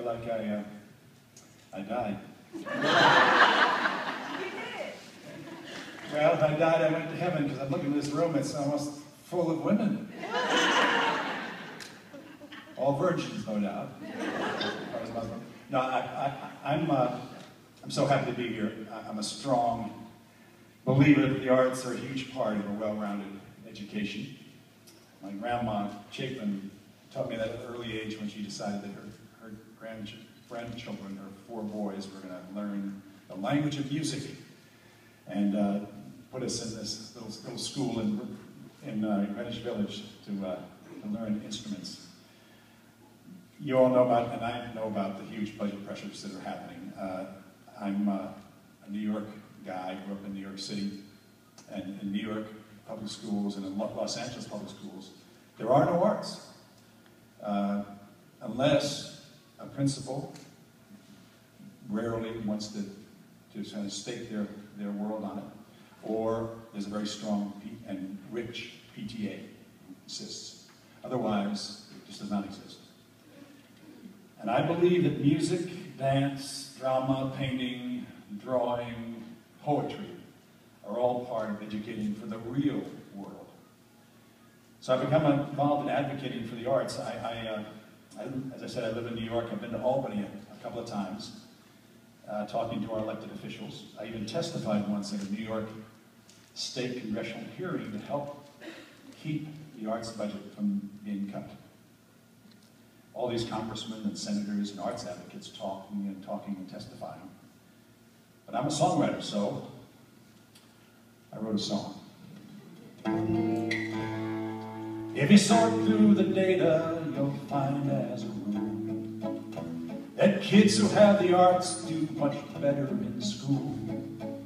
like I died. Well, if I died, I went to heaven, because I'm looking at this room, it's almost full of women. All virgins, no doubt. No, I'm so happy to be here. I'm a strong believer that the arts are a huge part of a well-rounded education. My grandma, Chapin, taught me that at an early age when she decided that her grandchildren, her 4 boys, were going to learn the language of music, and put us in this little school in Greenwich Village to learn instruments. You all know about, and I know about, the huge budget pressures that are happening. I'm a New York guy, grew up in New York City, and in New York public schools and in Los Angeles public schools, there are no arts. Unless a principal rarely wants to kind of stake their world on it, or there's a very strong and rich PTA who insists. Otherwise, it just does not exist. And I believe that music, dance, drama, painting, drawing, poetry are all part of educating for the real world. So I've become involved in advocating for the arts. As I said, I live in New York. I've been to Albany a couple of times, talking to our elected officials. I even testified once at a New York state congressional hearing to help keep the arts budget from being cut. All these congressmen and senators and arts advocates talking and testifying. But I'm a songwriter, so I wrote a song. If you sort through the data, you'll find as a rule that kids who have the arts do much better in school.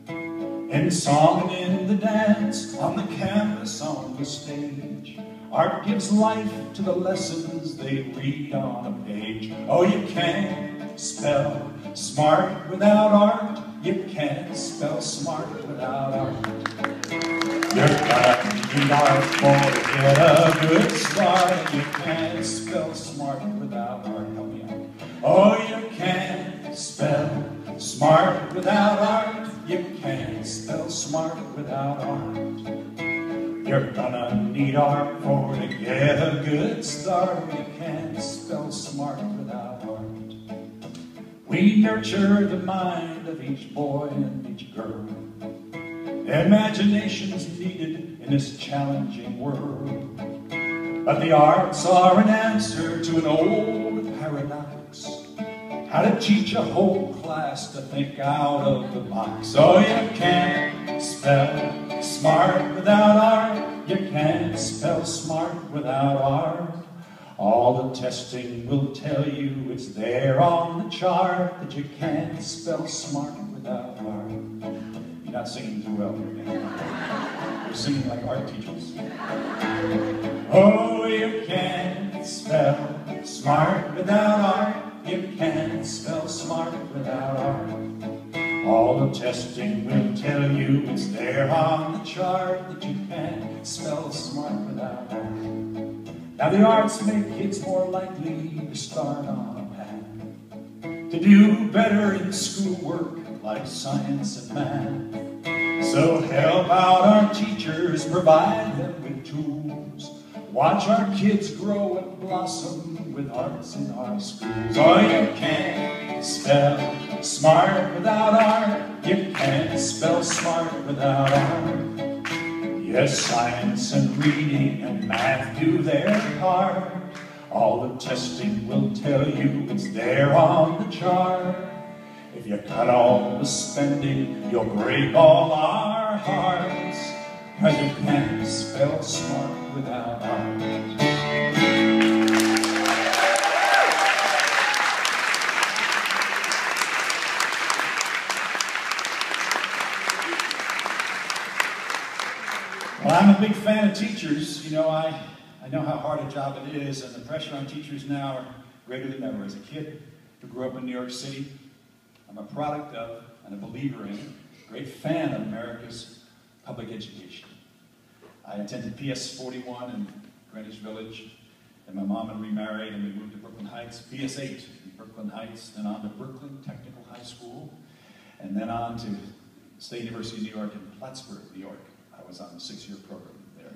In song and in the dance, on the canvas, on the stage, art gives life to the lessons they read on a page. Oh, you can't spell smart without art. You can't spell smart without art. You're gonna need art for to get a good start. You can't spell smart without art. Help me out. Oh, you can't spell smart without art. You can't spell smart without art. You're gonna need art for to get a good start. You can't spell smart without art. We nurture the mind of each boy and each girl. Imagination's needed in this challenging world. But the arts are an answer to an old paradox. How to teach a whole class to think out of the box. Oh, you can't spell smart without art. You can't spell smart without art. All the testing will tell you it's there on the chart that you can't spell smart without art. You're not singing too well here. You're singing like art teachers. Oh, you can't spell smart without art. You can't spell smart without art. All the testing will tell you it's there on the chart that you can't spell smart without art. Now the arts make kids more likely to start on a path to do better in schoolwork like science and math. So help out our teachers, provide them with tools. Watch our kids grow and blossom with arts in our schools. Oh, you can't spell smart without art. You can't spell smart without art. Yes, science and reading and math do their part. All the testing will tell you it's there on the chart. If you cut all the spending, you'll break all our hearts. 'Cause you can't spell smart without art. Well, I'm a big fan of teachers. You know, I know how hard a job it is, and the pressure on teachers now are greater than ever. As a kid who grew up in New York City, I'm a product of, and a believer in, a great fan of America's public education. I attended PS 41 in Greenwich Village, Then my mom and I remarried, and we moved to Brooklyn Heights, PS8 in Brooklyn Heights, then on to Brooklyn Technical High School, and then on to State University of New York in Plattsburgh, New York. I was on the 6-year program there.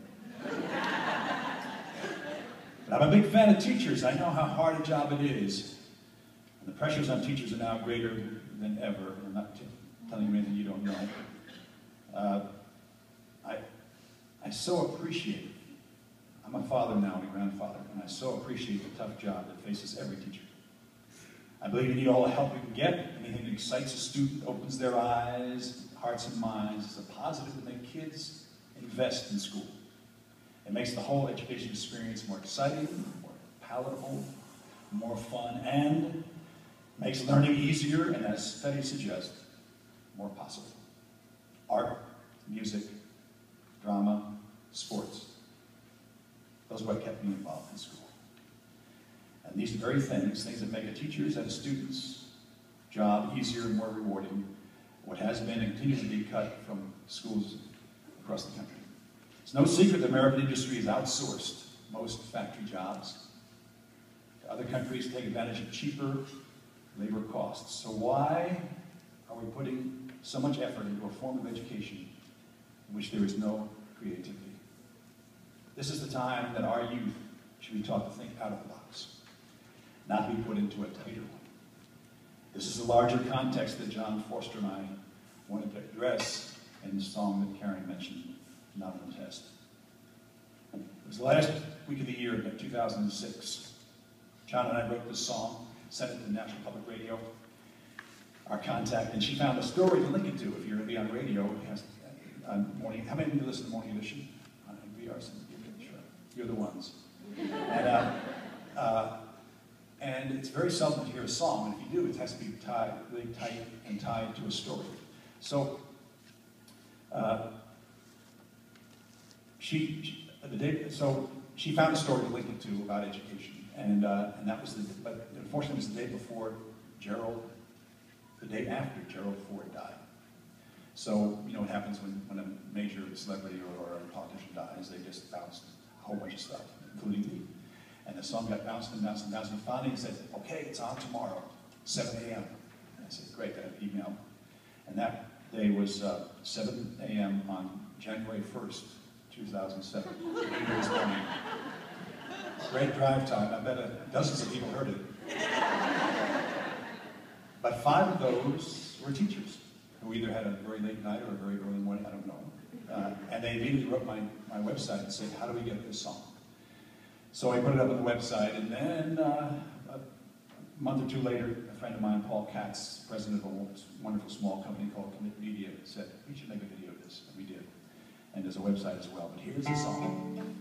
But I'm a big fan of teachers. I know how hard a job it is. And the pressures on teachers are now greater than ever. I'm not telling you anything you don't know. I so appreciate, I'm a father now and a grandfather, and I so appreciate the tough job that faces every teacher. I believe you need all the help you can get. Anything that excites a student, opens their eyes, hearts and minds, is a positive to make kids invest in school. It makes the whole education experience more exciting, more palatable, more fun, and makes learning easier, and as studies suggest, more possible. Art, music, drama, sports. Those are what kept me involved in school. And these very things that make a teacher's and a student's job easier and more rewarding, what has been and continues to be cut from schools across the country. It's no secret the American industry has outsourced most factory jobs to other countries to take advantage of cheaper labor costs. So why are we putting so much effort into a form of education in which there is no creativity? This is the time that our youth should be taught to think out of the box, not be put into a tighter one. This is the larger context that John Forster and I wanted to address in the song that Karen mentioned, Not on the Test. It was the last week of the year, 2006. John and I wrote this song, sent it to National Public Radio, our contact, and she found a story to link it to. If you're going to be on radio, morning. How many of you listen to Morning Edition? We are. Sure. You're the ones. And it's very seldom to hear a song, and if you do, it has to be tied, really tight and tied to a story. So she found a story to link it to about education, and that was but unfortunately it was the day before the day after Gerald Ford died. So you know what happens when a major celebrity or a politician dies? They just bounce a whole bunch of stuff, including me. And the song got bounced and bounced and bounced, and finally he said, okay, it's on tomorrow, 7 a.m. I said, great, I got an email. And that day was 7 a.m. on January 1st, 2007. Great drive time. I bet dozens of people heard it. But 5 of those were teachers who either had a very late night or a very early morning, I don't know. And they immediately wrote my website and said, how do we get this song? So I put it up on the website, and then a month or two later, a friend of mine, Paul Katz, president of a wonderful small company called Commit Media, said, we should make a video of this, and we did. And there's a website as well, but here's the song.